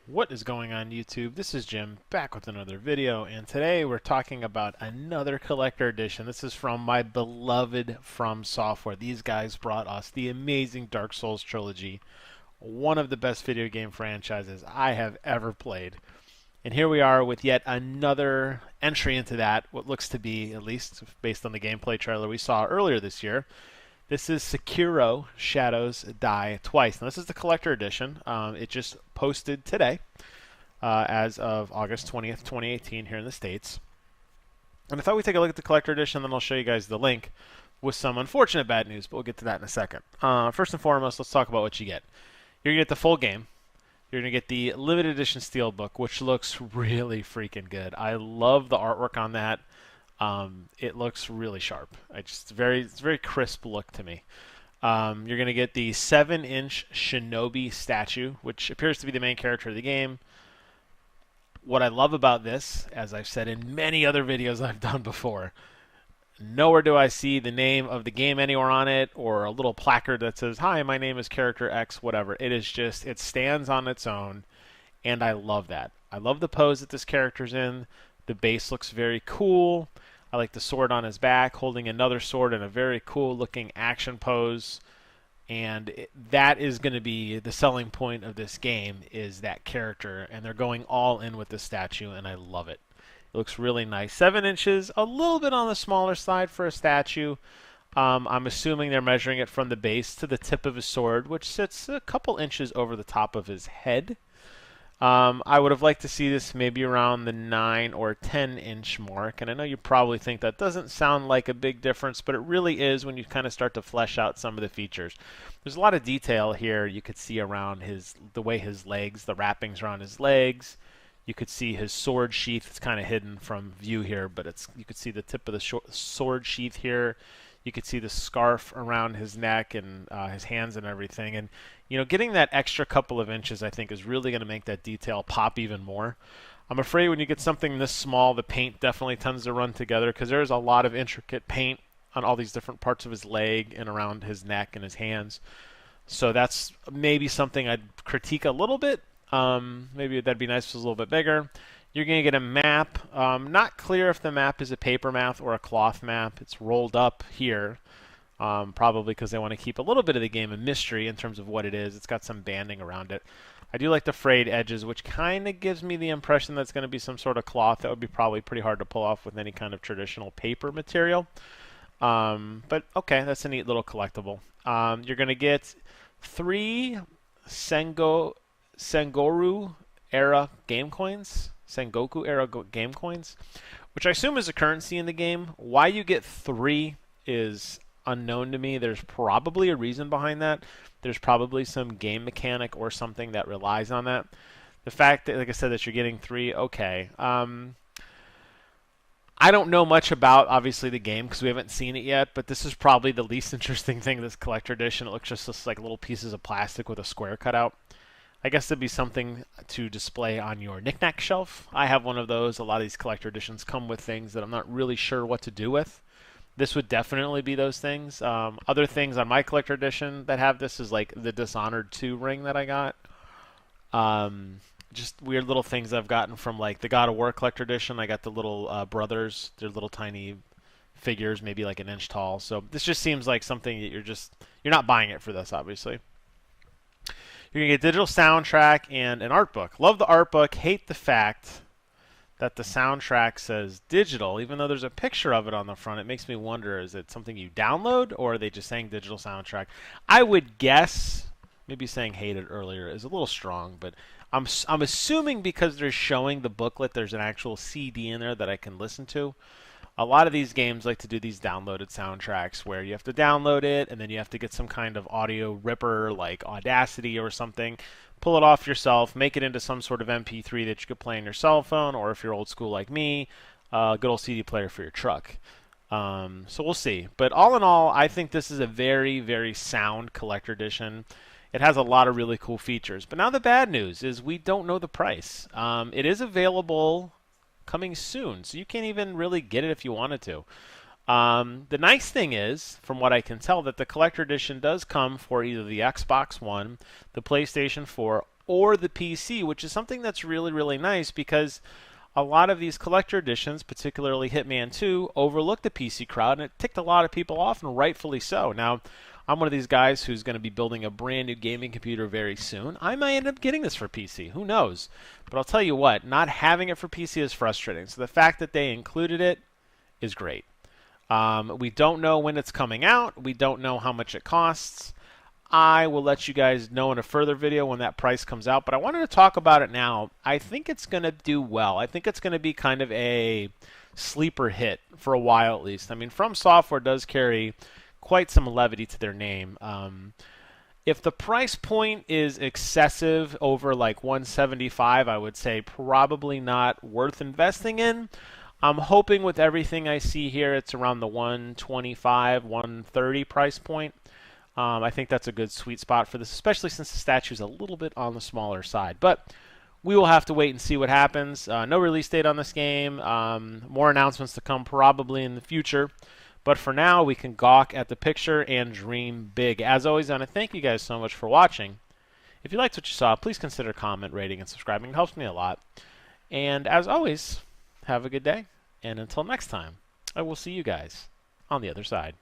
What is going on YouTube? This is Jim back with another video, and today we're talking about another collector edition. This is from my beloved From Software. These guys brought us the amazing Dark Souls trilogy, one of the best video game franchises I have ever played. And here we are with yet another entry into that, what looks to be, at least based on the gameplay trailer we saw earlier this year, this is Sekiro Shadows Die Twice. Now, this is the collector edition. It just posted today as of August 20th, 2018 here in the States. And I thought we'd take a look at the collector edition, then I'll show you guys the link with some unfortunate bad news, but we'll get to that in a second. First and foremost, let's talk about what you get. You're going to get the full game. You're going to get the limited edition steelbook, which looks really freaking good. I love the artwork on that. It looks really sharp. It's very crisp look to me. You're going to get the 7-inch Shinobi statue, which appears to be the main character of the game. What I love about this, as I've said in many other videos I've done before, nowhere do I see the name of the game anywhere on it or a little placard that says, "Hi, my name is character X," whatever. It is just, it stands on its own, and I love that. I love the pose that this character's in. The base looks very cool. I like the sword on his back, holding another sword in a very cool looking action pose. And that is going to be the selling point of this game, is that character. And they're going all in with the statue, and I love it. It looks really nice. 7 inches, a little bit on the smaller side for a statue. I'm assuming they're measuring it from the base to the tip of his sword, which sits a couple inches over the top of his head. I would have liked to see this maybe around the 9 or 10-inch mark, and I know you probably think that doesn't sound like a big difference, but it really is when you kind of start to flesh out some of the features. There's a lot of detail here you could see around the way his legs, the wrappings around his legs. You could see his sword sheath. It's kind of hidden from view here, but you could see the tip of the sword sheath here. You could see the scarf around his neck and his hands and everything. And, you know, getting that extra couple of inches, I think, is really going to make that detail pop even more. I'm afraid when you get something this small, the paint definitely tends to run together, because there's a lot of intricate paint on all these different parts of his leg and around his neck and his hands. So that's maybe something I'd critique a little bit. Maybe that'd be nice if it was a little bit bigger. You're going to get a map. Not clear if the map is a paper map or a cloth map. It's rolled up here, probably because they want to keep a little bit of the game a mystery in terms of what it is. It's got some banding around it. I do like the frayed edges, which kind of gives me the impression that it's going to be some sort of cloth. That would be probably pretty hard to pull off with any kind of traditional paper material. But okay, that's a neat little collectible. You're going to get 3 Sengoru era game coins. Sengoku era game coins, which I assume is a currency in the game. Why you get 3 is unknown to me. There's probably a reason behind that. There's probably some game mechanic or something that relies on that. The fact that, like I said, that you're getting 3, okay. I don't know much about, obviously, the game because we haven't seen it yet, but this is probably the least interesting thing, this collector edition. It looks just like little pieces of plastic with a square cut out. I guess it'd be something to display on your knickknack shelf. I have one of those. A lot of these collector editions come with things that I'm not really sure what to do with. This would definitely be those things. Other things on my collector edition that have this is like the Dishonored 2 ring that I got. Just weird little things I've gotten from like the God of War collector edition. I got the little brothers. They're little tiny figures, maybe like an inch tall. So this just seems like something that you're not buying it for this, obviously. You're going to get a digital soundtrack and an art book. Love the art book. Hate the fact that the soundtrack says digital, even though there's a picture of it on the front. It makes me wonder, is it something you download, or are they just saying digital soundtrack? I would guess, maybe saying hate it earlier is a little strong, but I'm assuming because they're showing the booklet, there's an actual CD in there that I can listen to. A lot of these games like to do these downloaded soundtracks where you have to download it and then you have to get some kind of audio ripper like Audacity or something, pull it off yourself, make it into some sort of MP3 that you could play on your cell phone, or if you're old school like me, a good old CD player for your truck. So we'll see. But all in all, I think this is a very sound collector edition. It has a lot of really cool features. But now the bad news is we don't know the price. It is available coming soon, so you can't even really get it if you wanted to. The nice thing is, from what I can tell, that the collector edition does come for either the Xbox One, the PlayStation 4, or the PC, which is something that's really, really nice because a lot of these collector editions, particularly Hitman 2, overlook the PC crowd, and it ticked a lot of people off, and rightfully so. Now, I'm one of these guys who's going to be building a brand new gaming computer very soon. I might end up getting this for PC. Who knows? But I'll tell you what, not having it for PC is frustrating. So the fact that they included it is great. We don't know when it's coming out. We don't know how much it costs. I will let you guys know in a further video when that price comes out, but I wanted to talk about it now. I think it's going to do well. I think it's going to be kind of a sleeper hit for a while at least. I mean, From Software does carry quite some levity to their name. If the price point is excessive over like 175, I would say probably not worth investing in. I'm hoping with everything I see here, it's around the 125, 130 price point. I think that's a good sweet spot for this, especially since the statue is a little bit on the smaller side. But we will have to wait and see what happens. No release date on this game. More announcements to come probably in the future. But for now, we can gawk at the picture and dream big. As always, I want to thank you guys so much for watching. If you liked what you saw, please consider comment, rating, and subscribing. It helps me a lot. And as always, have a good day. And until next time, I will see you guys on the other side.